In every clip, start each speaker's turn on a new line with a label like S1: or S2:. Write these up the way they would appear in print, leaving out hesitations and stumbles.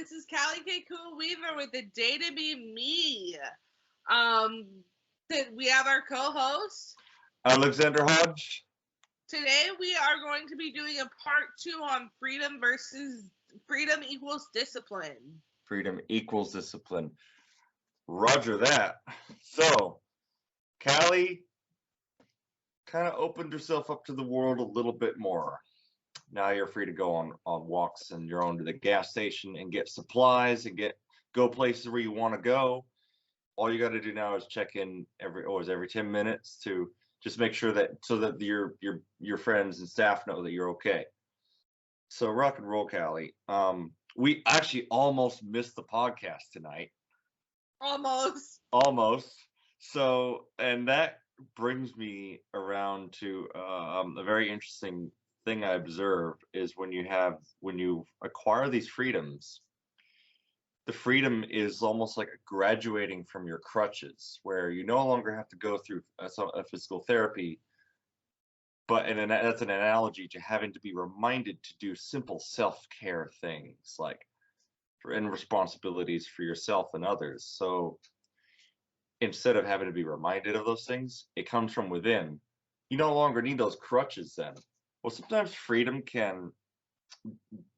S1: This is Callie K. Cool Weaver with the Day to Be Me. Um, we have our co-host
S2: Alexander Hodge.
S1: today. We are going to be doing a part 2 on freedom equals discipline.
S2: Freedom equals discipline. Roger that. So, Callie kind of opened herself up to the world a little bit more. Now you're free to go on walks and your own to the gas station and get supplies and go places where you want to go. All you got to do now is check in every 10 minutes to just make sure that so that your friends and staff know that you're okay. So rock and roll, Callie. We actually almost missed the podcast tonight. Almost. So, and that brings me around to a very interesting thing I observed is when you acquire these freedoms, the freedom is almost like graduating from your crutches, where you no longer have to go through a physical therapy. And that's an analogy to having to be reminded to do simple self-care things like and responsibilities for yourself and others. So instead of having to be reminded of those things, it comes from within. You no longer need those crutches then. Well, sometimes freedom can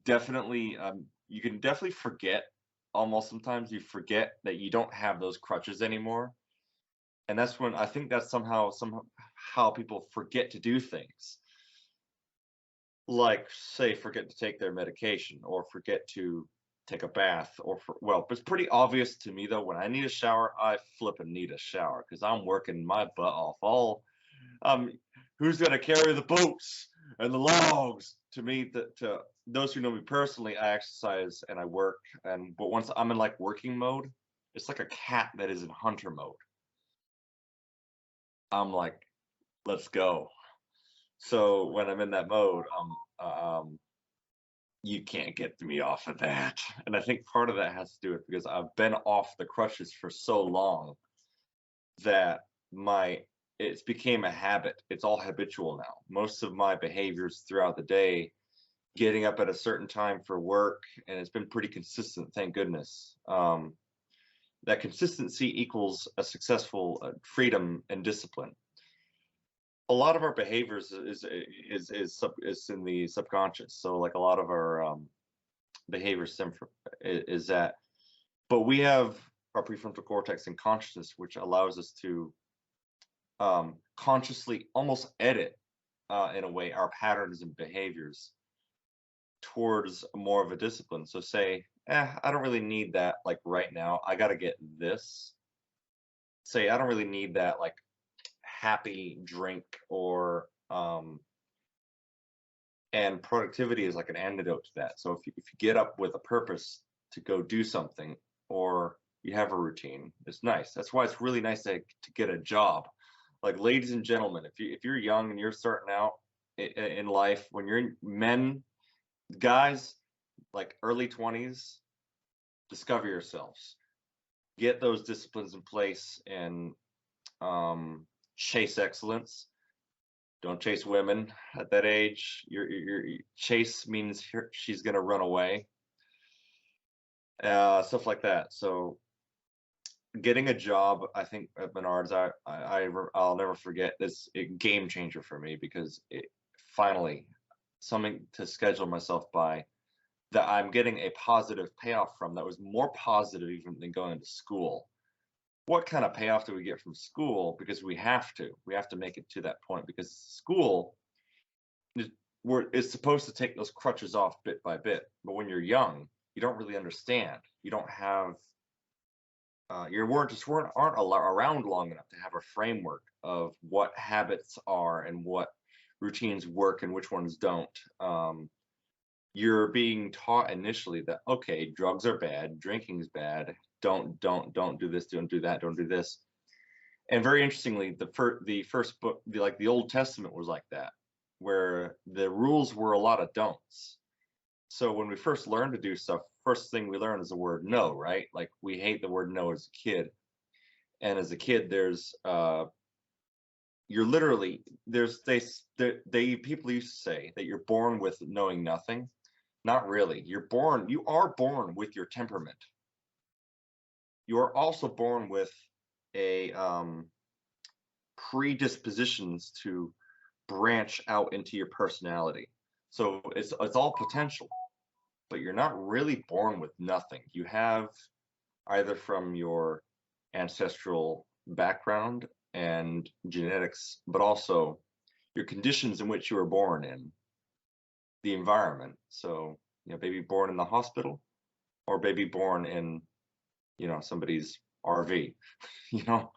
S2: definitely, you can definitely forget, almost sometimes you forget that you don't have those crutches anymore. And that's when I think that's somehow how people forget to do things. Like, say, forget to take their medication or forget to take a bath well, it's pretty obvious to me though, when I need a shower, I flipping need a shower because I'm working my butt off. Who's gonna carry the boats and the logs? To me, to those who know me personally, I exercise and I work, but once I'm in like working mode, it's like a cat that is in hunter mode. I'm like, let's go. So when I'm in that mode, you can't get me off of that. And I think part of that has to do with because I've been off the crutches for so long that it's became a habit. It's all habitual now. Most of my behaviors throughout the day, getting up at a certain time for work, and it's been pretty consistent, thank goodness. That consistency equals a successful freedom and discipline. A lot of our behaviors is in the subconscious. So like a lot of our behaviors is that, but we have our prefrontal cortex and consciousness, which allows us to consciously almost edit in a way our patterns and behaviors towards more of a discipline. So say, I don't really need that like right now. I got to get this. Say, I don't really need that like happy drink or and productivity is like an antidote to that. So if you get up with a purpose to go do something or you have a routine, it's nice. That's why it's really nice to get a job. Like, ladies and gentlemen, if you're young and you're starting out in life, when you're guys, like early 20s, discover yourselves, get those disciplines in place, and chase excellence. Don't chase women at that age. Your chase means she's gonna run away. Stuff like that. So getting a job, I think at Menards, I'll never forget this game changer for me because it finally something to schedule myself by that I'm getting a positive payoff from that was more positive even than going to school. What kind of payoff do we get from school? Because we have to make it to that point because school is supposed to take those crutches off bit by bit. But when you're young, you don't really understand. You don't have aren't around long enough to have a framework of what habits are and what routines work and which ones don't. You're being taught initially that, okay, drugs are bad, drinking's bad, don't do this, don't do that, don't do this. And very interestingly, the first book, the Old Testament was like that, where the rules were a lot of don'ts. So when we first learn to do stuff, first thing we learn is the word no, right? Like, we hate the word no as a kid. And as a kid, there's you're literally people used to say that you're born with knowing nothing. Not really. You are born with your temperament. You are also born with a predispositions to branch out into your personality. So it's all potential, but you're not really born with nothing. You have either from your ancestral background and genetics, but also your conditions in which you were born in, the environment. So, baby born in the hospital or baby born in, somebody's RV, you know.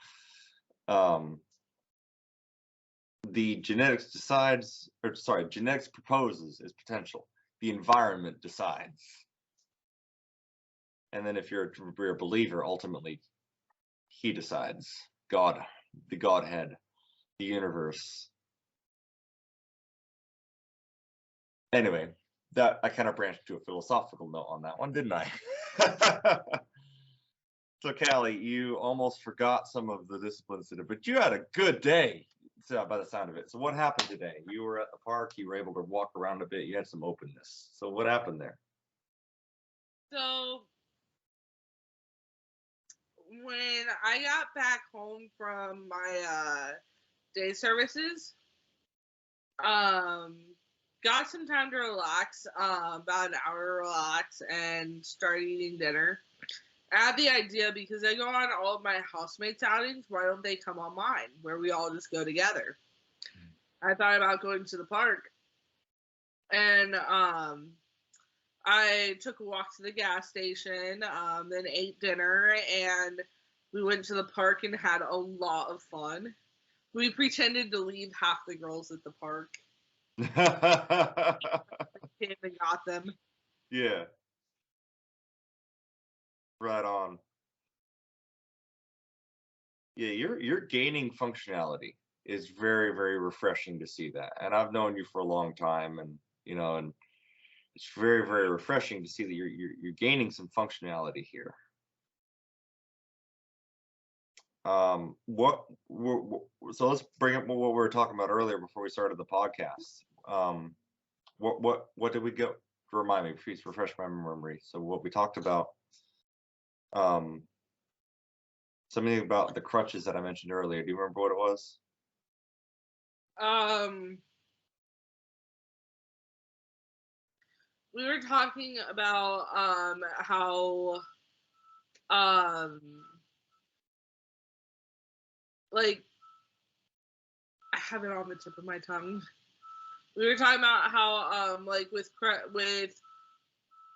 S2: The genetics decides, or sorry, genetics proposes is potential. The environment decides. And then if you're a believer, ultimately, he decides. God, the Godhead, the universe. Anyway, that I kind of branched to a philosophical note on that one, didn't I? So, Callie, you almost forgot some of the disciplines today, but you had a good day, by the sound of it. So, what happened today? You were at the park. You were able to walk around a bit. You had some openness. So, what happened there?
S1: So, when I got back home from my day services, got some time to relax, about an hour to relax, and start eating dinner. I had the idea because I go on all of my housemates outings. Why don't they come on mine, where we all just go together? I thought about going to the park, and I took a walk to the gas station, then ate dinner, and we went to the park and had a lot of fun. We pretended to leave half the girls at the park. Came and got them.
S2: Yeah. Right on. Yeah, you're gaining functionality. Is very, very refreshing to see that. And I've known you for a long time, and and it's very, very refreshing to see that you're gaining some functionality here. So let's bring up what we were talking about earlier before we started the podcast. What did we go? Remind me, please refresh my memory. So what we talked about, something about the crutches that I mentioned earlier. Do you remember what it was?
S1: We were talking about how like I have it on the tip of my tongue. We were talking about how like with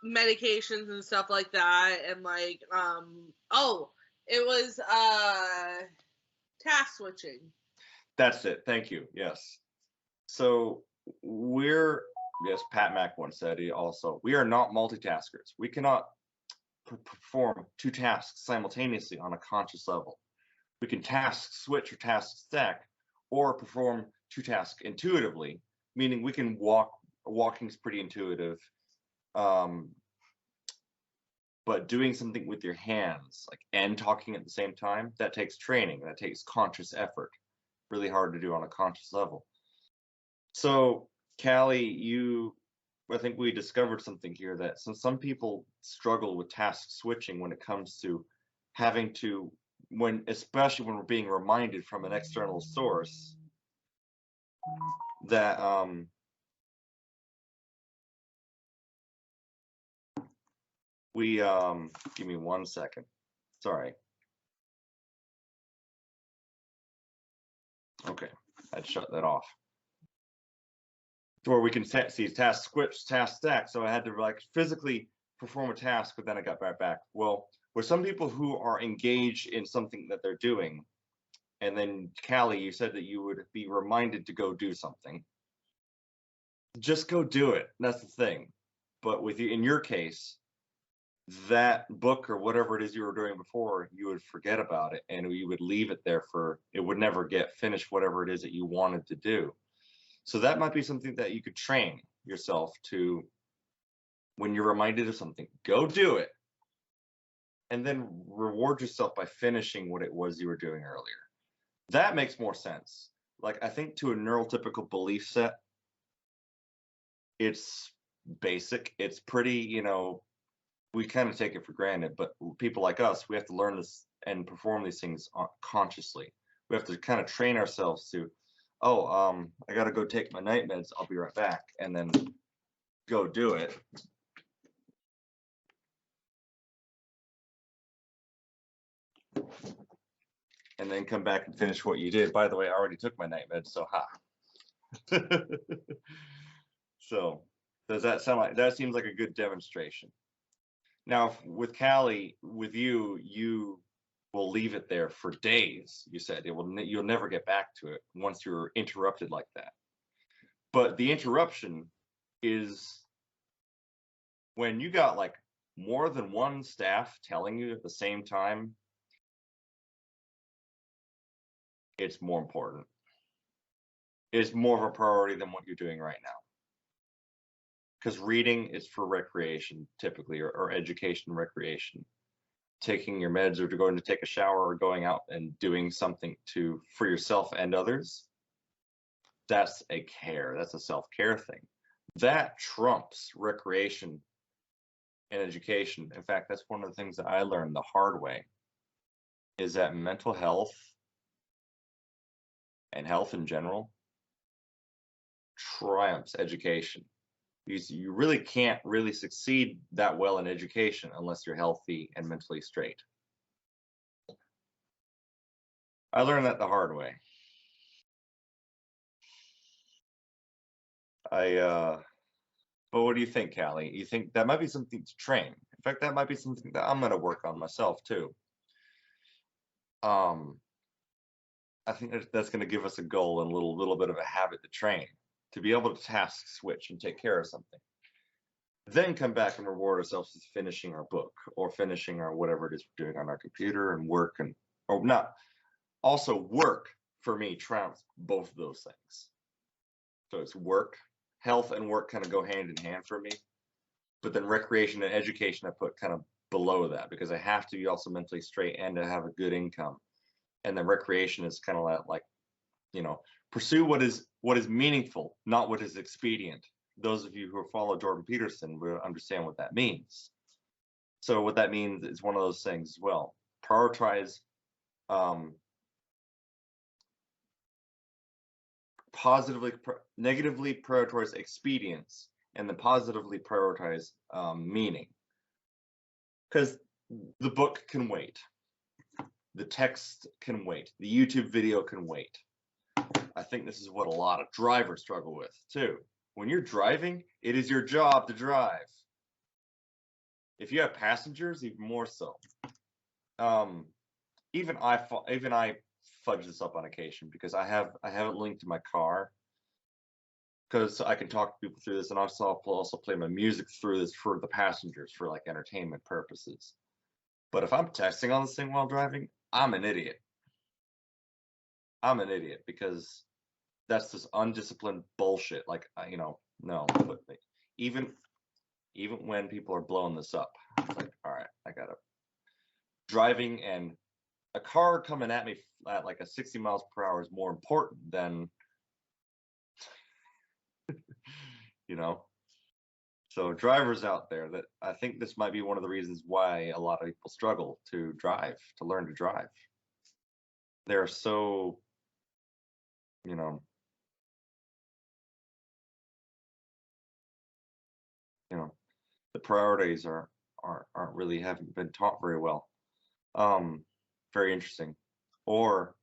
S1: medications and stuff like that, and like it was task switching.
S2: That's it. Thank you. Yes. So yes, Pat Mack once said he also, we are not multitaskers. We cannot perform two tasks simultaneously on a conscious level. We can task switch or task stack or perform two tasks intuitively, meaning we can walking's pretty intuitive. But doing something with your hands, and talking at the same time, that takes training, that takes conscious effort. Really hard to do on a conscious level. So, Callie, I think we discovered something here that some people struggle with task switching when it comes to having to, especially when we're being reminded from an external source that give me 1 second. Sorry. Okay, I'd shut that off. Where we can see task switch, task stack. So I had to physically perform a task, but then I got right back. Well, with some people who are engaged in something that they're doing, and then Callie, you said that you would be reminded to go do something. Just go do it. That's the thing. But in your case, that book or whatever it is you were doing before, you would forget about it and you would leave it there it would never get finished, whatever it is that you wanted to do. So that might be something that you could train yourself to, when you're reminded of something, go do it. And then reward yourself by finishing what it was you were doing earlier. That makes more sense. I think to a neurotypical belief set, it's basic. It's pretty, we kind of take it for granted, but people like us, we have to learn this and perform these things consciously. We have to kind of train ourselves to, oh, I got to go take my night meds. I'll be right back. And then go do it. And then come back and finish what you did. By the way, I already took my night meds, so ha. So does that sound like, that seems like a good demonstration. Now with Callie, with you, you will leave it there for days. You said you'll never get back to it once you're interrupted like that. But the interruption is when you got like more than one staff telling you at the same time, it's more important. It's more of a priority than what you're doing right now. Because reading is for recreation typically, or education recreation. Taking your meds or to going to take a shower or going out and doing something for yourself and others, that's a care. That's a self-care thing. That trumps recreation and education. In fact, that's one of the things that I learned the hard way, is that mental health and health in general triumphs education. You really can't really succeed that well in education unless you're healthy and mentally straight. I learned that the hard way. But what do you think, Callie? You think that might be something to train? In fact, that might be something that I'm going to work on myself too. I think that's going to give us a goal and a little bit of a habit to train, to be able to task switch and take care of something. Then come back and reward ourselves with finishing our book or finishing our whatever it is we're doing on our computer, and work, and or not. Also, work for me trumps both of those things. So it's work, health and work kind of go hand in hand for me. But then recreation and education I put kind of below that, because I have to be also mentally straight and to have a good income. And then recreation is kind of like, pursue what is meaningful, not what is expedient. Those of you who follow Jordan Peterson will understand what that means. So what that means is one of those things as well. Prioritize negatively prioritize expedience, and then positively prioritize meaning. Because the book can wait. The text can wait. The YouTube video can wait. I think this is what a lot of drivers struggle with too. When you're driving, it is your job to drive. If you have passengers, even more so. Even I fudge this up on occasion, because I have it linked to my car, because I can talk to people through this, and also play my music through this for the passengers for like entertainment purposes. But if I'm texting on this thing while driving, I'm an idiot. I'm an idiot, because that's just undisciplined bullshit. Like, no. But even when people are blowing this up, it's like, all right, I gotta driving, and a car coming at me at like a 60 miles per hour is more important than, So drivers out there, that I think this might be one of the reasons why a lot of people struggle to learn to drive. They're so, the priorities aren't really, haven't been taught very well. Very interesting. Or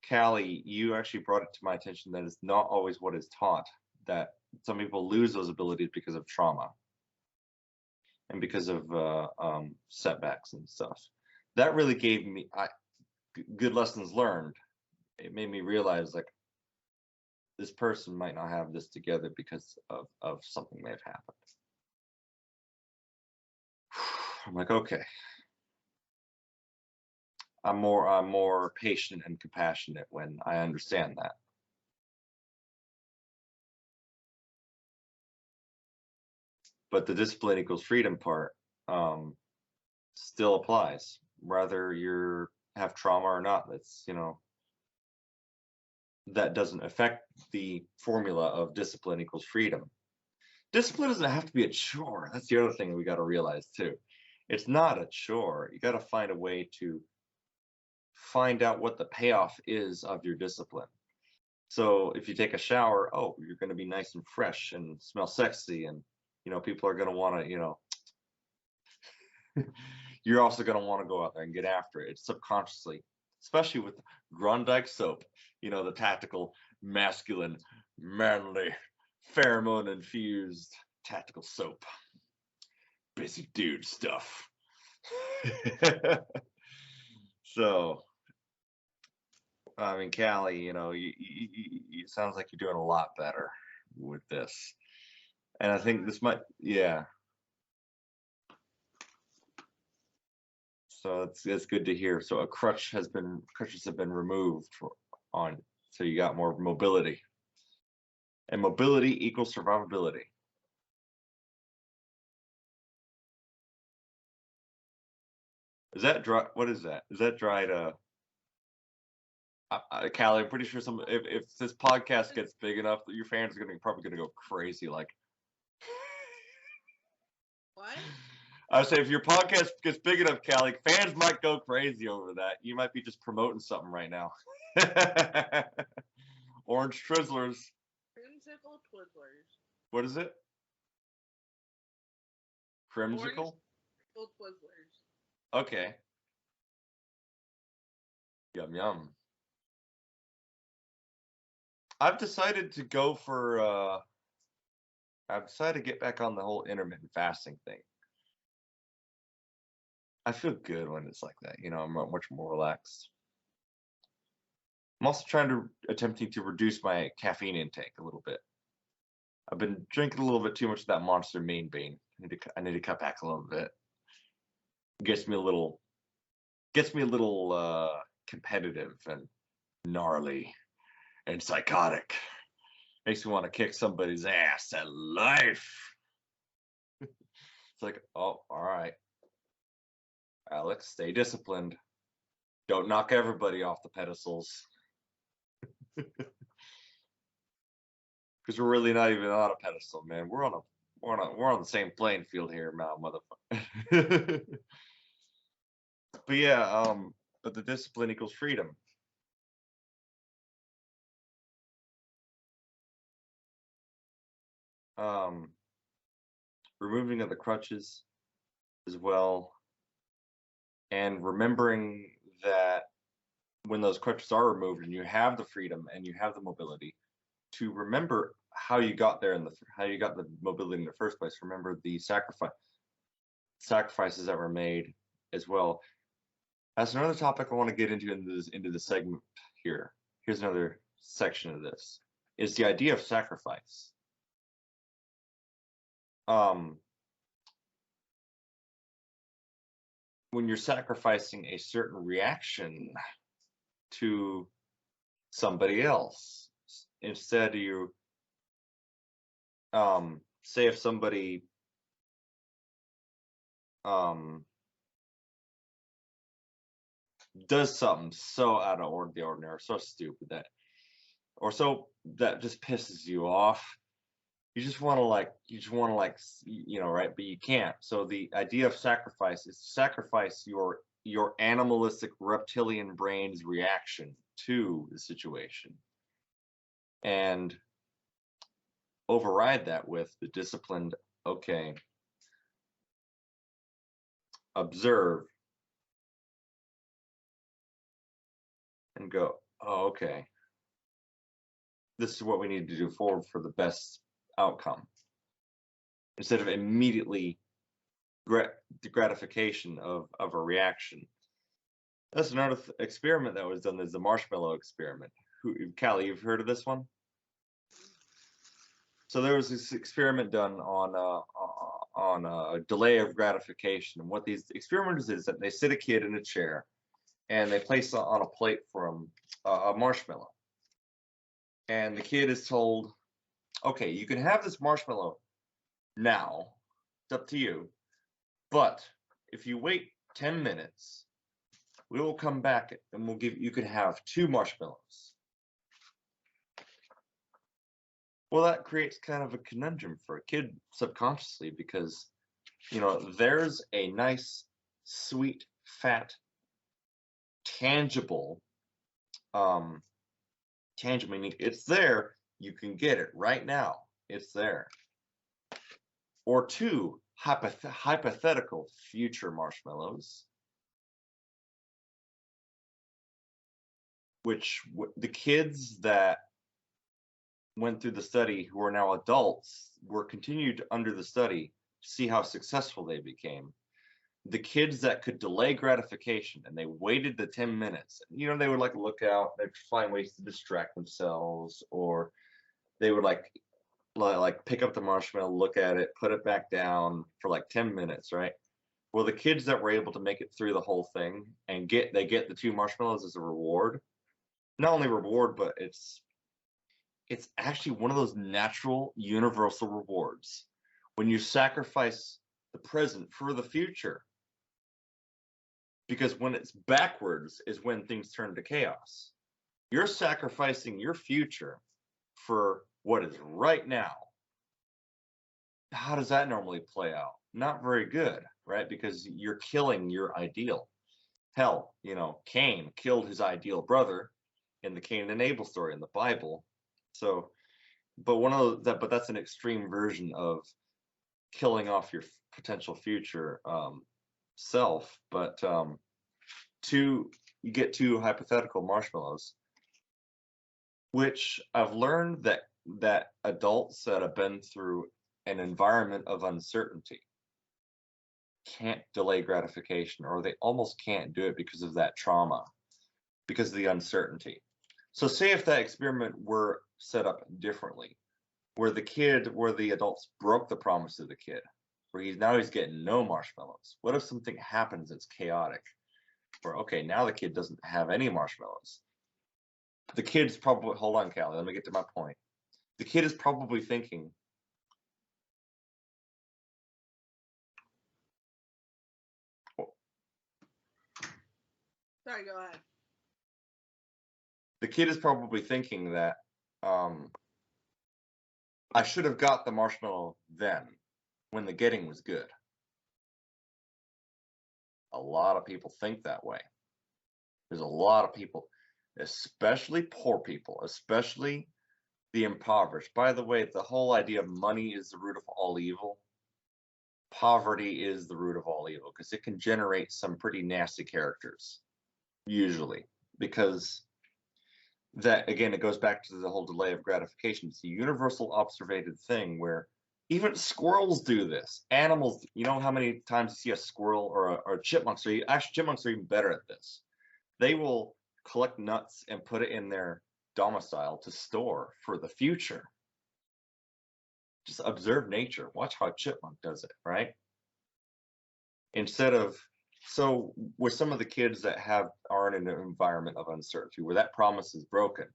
S2: Callie, you actually brought it to my attention that it's not always what is taught, that some people lose those abilities because of trauma and because of setbacks and stuff. That really gave me good lessons learned. It made me realize, like, this person might not have this together because of something may have happened. I'm like, okay. I'm more patient and compassionate when I understand that. But the discipline equals freedom part still applies, whether you have trauma or not. That's, that doesn't affect the formula of discipline equals freedom. Discipline doesn't have to be a chore. That's the other thing we got to realize too. It's not a chore. You got to find a way to find out what the payoff is of your discipline. So if you take a shower, oh, you're going to be nice and fresh and smell sexy, and people are going to want to, you're also going to want to go out there and get after it. It's subconsciously, especially with Grondike soap, the tactical, masculine, manly, pheromone infused tactical soap. Busy dude stuff. So, I mean, Callie, it sounds like you're doing a lot better with this. And I think this might, yeah. So it's good to hear. So crutches have been removed so you got more mobility. And mobility equals survivability. Is that dry? What is that? Is that dried? Callie, I'm pretty sure if this podcast gets big enough, your fans are probably gonna go crazy. Like,
S1: what?
S2: I say if your podcast gets big enough, Callie, fans might go crazy over that. You might be just promoting something right now. Orange Twizzlers.
S1: Creamsicle Twizzlers.
S2: What is it? Crimsicle?
S1: Twizzlers.
S2: Okay. Yum yum. I've decided to go for I've decided to get back on the whole intermittent fasting thing. I feel good when it's like that, I'm much more relaxed. I'm also attempting to reduce my caffeine intake a little bit. I've been drinking a little bit too much of that Monster Main Bean. I need to cut back a little bit. Gets me a little competitive and gnarly and psychotic. Makes me want to kick somebody's ass at life. It's like, oh, all right. Alex, stay disciplined. Don't knock everybody off the pedestals. Because we're really not even on a pedestal, man. We're on the same playing field here, motherfucker. But yeah, but the discipline equals freedom. Removing of the crutches as well, and remembering that when those crutches are removed and you have the freedom and you have the mobility, to remember how you got there how you got the mobility in the first place. Remember the sacrifices that were made as well. That's another topic I want to get into the segment here. Here's another section of this, is the idea of sacrifice. When you're sacrificing a certain reaction to somebody else, instead you say if somebody does something so out of the ordinary, so stupid that just pisses you off, you just want to right, but you can't. So the idea of sacrifice is to sacrifice your animalistic reptilian brain's reaction to the situation and override that with the disciplined, okay, observe and go, oh, okay, this is what we need to do forward for the best outcome, instead of immediately the gratification of a reaction. That's another experiment that was done. There's the marshmallow experiment. Callie, you've heard of this one? So there was this experiment done on a delay of gratification. And what these experimenters is that they sit a kid in a chair and they place on a plate for him a marshmallow. And the kid is told, okay, you can have this marshmallow now. It's up to you. But if you wait 10 minutes, we will come back and you can have 2 marshmallows. Well, that creates kind of a conundrum for a kid subconsciously because, there's a nice, sweet, fat, tangible, um, tangible meaning it's there, you can get it right now, it's there. Or two, hypothetical future marshmallows, which the kids that went through the study who are now adults were continued under the study to see how successful they became. The kids that could delay gratification and they waited the 10 minutes, they would like look out, they'd find ways to distract themselves, or they would like pick up the marshmallow, look at it, put it back down for like 10 minutes, right? Well, the kids that were able to make it through the whole thing and they get the 2 marshmallows as a reward. Not only reward, but it's actually one of those natural universal rewards. When you sacrifice the present for the future, because when it's backwards is when things turn to chaos. You're sacrificing your future for what is right now. How does that normally play out? Not very good, right? Because you're killing your ideal. Hell, Cain killed his ideal brother in the Cain and Abel story in the Bible. So, but that's an extreme version of killing off your potential future self. But you get 2 hypothetical marshmallows, which I've learned that adults that have been through an environment of uncertainty can't delay gratification, or they almost can't do it because of that trauma, because of the uncertainty. So say if that experiment were set up differently, where the adults broke the promise to the kid, where he's getting no marshmallows. What if something happens that's chaotic? Where, okay, now the kid doesn't have any marshmallows. The kid's probably, hold on, Callie, let me get to my point. The kid is probably thinking,
S1: Sorry, go ahead.
S2: the kid is probably thinking that I should have got the marshmallow then, when the getting was good. A lot of people think that way. There's a lot of people, especially poor people, especially the impoverished. By the way, the whole idea of money is the root of all evil. Poverty is the root of all evil because it can generate some pretty nasty characters, usually. Because that, again, it goes back to the whole delay of gratification. It's a universal observed thing where even squirrels do this. Animals, you know how many times you see a squirrel or a chipmunk? So actually, chipmunks are even better at this. They will collect nuts and put it in their domicile to store for the future. Just observe nature. Watch how a chipmunk does it, right? Instead of, so with some of the kids that are in an environment of uncertainty where that promise is broken,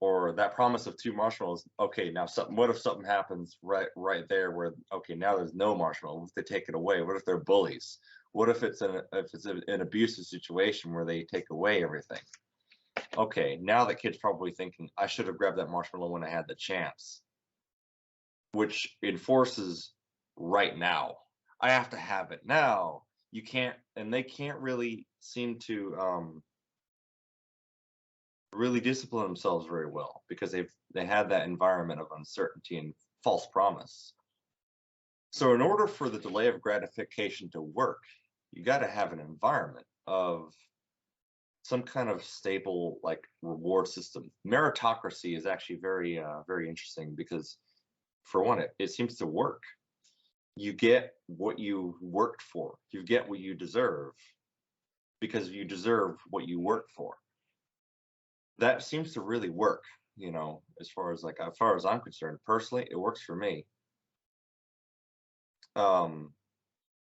S2: or that promise of 2 marshmallows, okay, now what if something happens right there where, okay, now there's no marshmallow? What if they take it away? What if they're bullies? What if it's an abusive situation where they take away everything? Okay, now the kid's probably thinking, I should have grabbed that marshmallow when I had the chance, which enforces right now. I have to have it now. You can't, and they can't really seem to really discipline themselves very well because they had that environment of uncertainty and false promise. So in order for the delay of gratification to work, you got to have an environment of some kind of stable like reward system. Meritocracy is actually very very interesting because for one, it seems to work. You get what you worked for. You get what you deserve because you deserve what you worked for. That seems to really work, as far as I'm concerned. Personally, it works for me.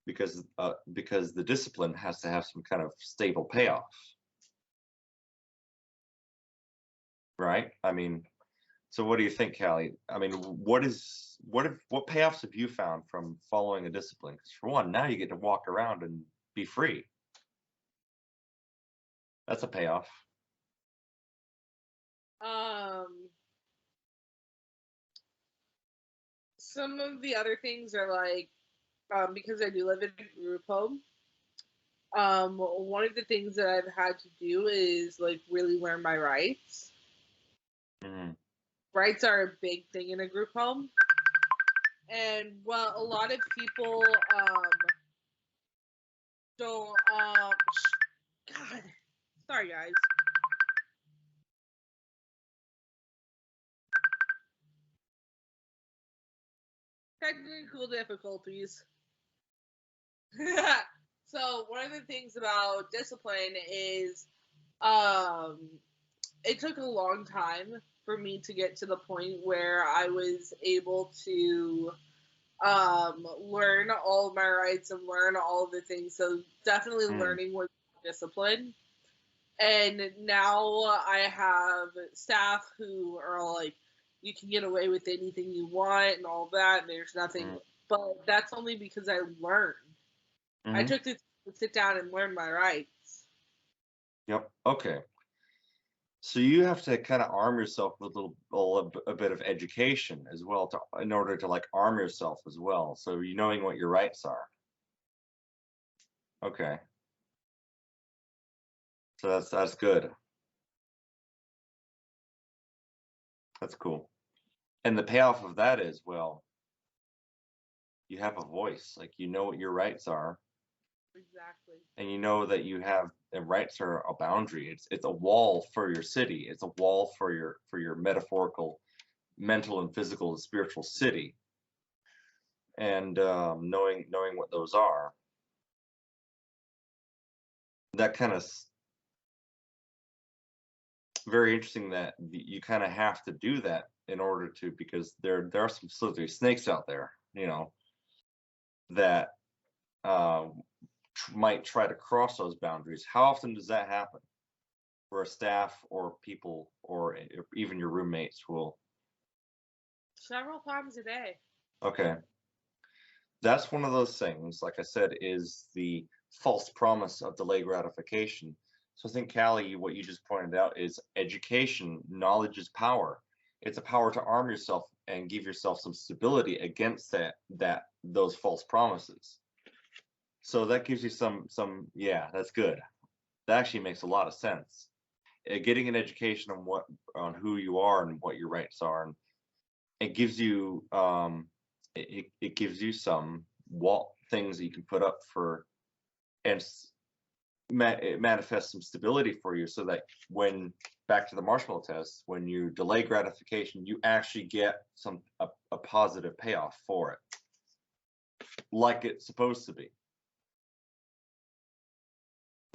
S2: Because the discipline has to have some kind of stable payoff. Right? I mean, so what do you think, Callie? I mean, what payoffs have you found from following a discipline? Because for one, now you get to walk around and be free. That's a payoff.
S1: some of the other things are like, because I do live in a group home. One of the things that I've had to do is like really learn my rights.
S2: Mm-hmm.
S1: Rights are a big thing in a group home, and well, a lot of people don't. God, sorry guys. Technical difficulties. So one of the things about discipline is, um, it took a long time for me to get to the point where I was able to learn all of my rights and learn all of the things. So definitely
S2: Mm.
S1: learning was discipline. And now I have staff who are like, you can get away with anything you want and all that, and there's nothing.
S2: Mm.
S1: But that's only because I learned. I
S2: Mm-hmm.
S1: took the time to sit down and learn my rights.
S2: Yep. Okay. So you have to kind of arm yourself with a bit of education as well in order to like arm yourself as well. So you knowing what your rights are. Okay. So that's good. That's cool. And the payoff of that is, well, you have a voice. Like you know what your rights are,
S1: Exactly.
S2: and you know that you have the rights are a boundary. It's a wall for your city. It's a wall for your metaphorical, mental and physical and spiritual city. And knowing what those are, that kind of very interesting that you kind of have to do that in order to, because there are some slippery snakes out there, that might try to cross those boundaries. How often does that happen? Where a staff or people or even your roommates will.
S1: Several times a day.
S2: Okay, that's one of those things, like I said, is the false promise of delayed gratification. So I think, Callie, what you just pointed out is education, knowledge is power. It's a power to arm yourself and give yourself some stability against those false promises. So that gives you yeah, that's good. That actually makes a lot of sense. Getting an education on who you are and what your rights are, and it gives you it gives you some things that you can put up for, and it manifests some stability for you, so that when back to the marshmallow test, when you delay gratification, you actually get a positive payoff for it, like it's supposed to be.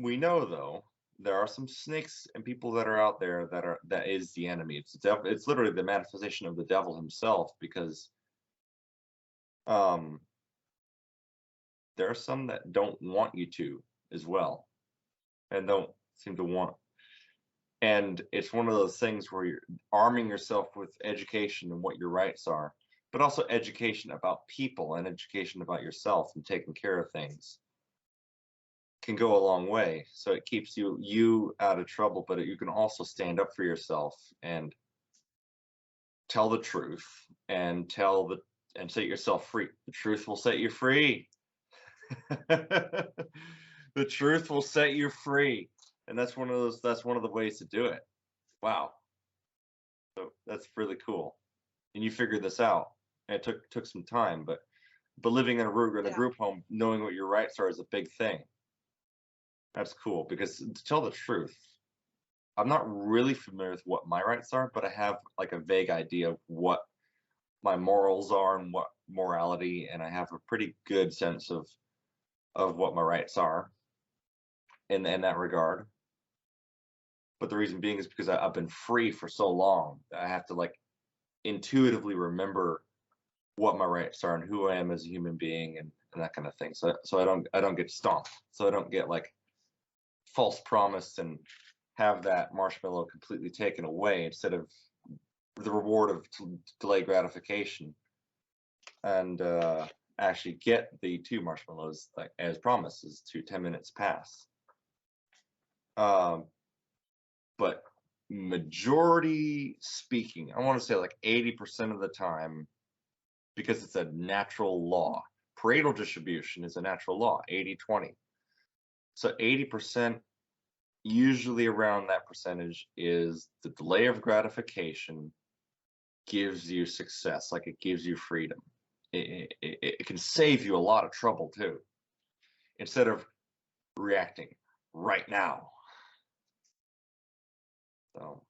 S2: We know though there are some snakes and people that are out there that is the enemy. It's literally the manifestation of the devil himself, because um there are some that don't want you to as well, and don't seem to want. And it's one of those things where you're arming yourself with education and what your rights are, but also education about people and education about yourself and taking care of things can go a long way. So it keeps you out of trouble, but you can also stand up for yourself and tell the truth and set yourself free. The truth will set you free. The truth will set you free. And that's one of the ways to do it. Wow. So that's really cool. And you figured this out. And it took some time, but living in a
S1: Yeah.
S2: group home, knowing what your rights are is a big thing. That's cool, because to tell the truth, I'm not really familiar with what my rights are, but I have like a vague idea of what my morals are and what morality, and I have a pretty good sense of what my rights are in that regard. But the reason being is because I've been free for so long that I have to like intuitively remember what my rights are and who I am as a human being, and that kind of thing. So I don't get stomped. So I don't get like false promise and have that marshmallow completely taken away, instead of the reward of delayed gratification, and actually get the 2 marshmallows like as promised, as 10 minutes pass. But majority speaking, I want to say like 80% of the time, because it's a natural law. Pareto distribution is a natural law, 80-20. So 80%, usually around that percentage, is the delay of gratification gives you success, like it gives you freedom. It can save you a lot of trouble too, instead of reacting right now. So,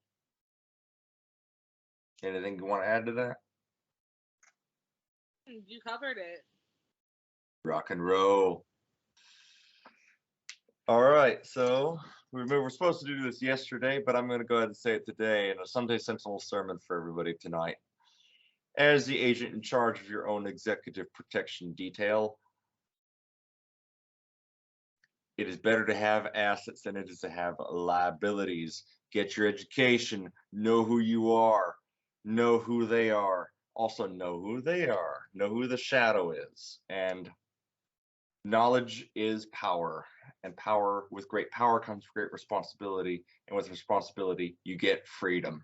S2: anything you want to add to that?
S1: You covered it.
S2: Rock and roll. All right, so we were supposed to do this yesterday, but I'm going to go ahead and say it today in a Sunday Sentinel sermon for everybody tonight. As the agent in charge of your own executive protection detail, it is better to have assets than it is to have liabilities. Get your education, know who you are, know who they are, also know who they are, know who the shadow is. And knowledge is power, and power, with great power comes great responsibility, and with responsibility you get freedom,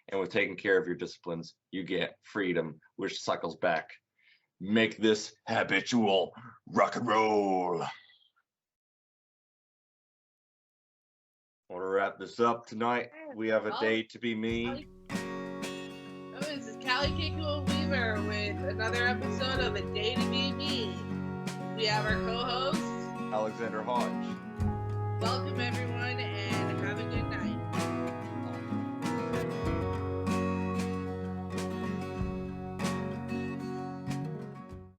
S2: and with taking care of your disciplines you get freedom, which cycles back. Make this habitual. Rock and roll. Want to wrap this up tonight? We have a day to be me.
S1: This is Callie Kikuo Weaver with another episode of A Day to Be Me. We have our co-host,
S2: Alexander Hodge.
S1: Welcome everyone, and have a good night.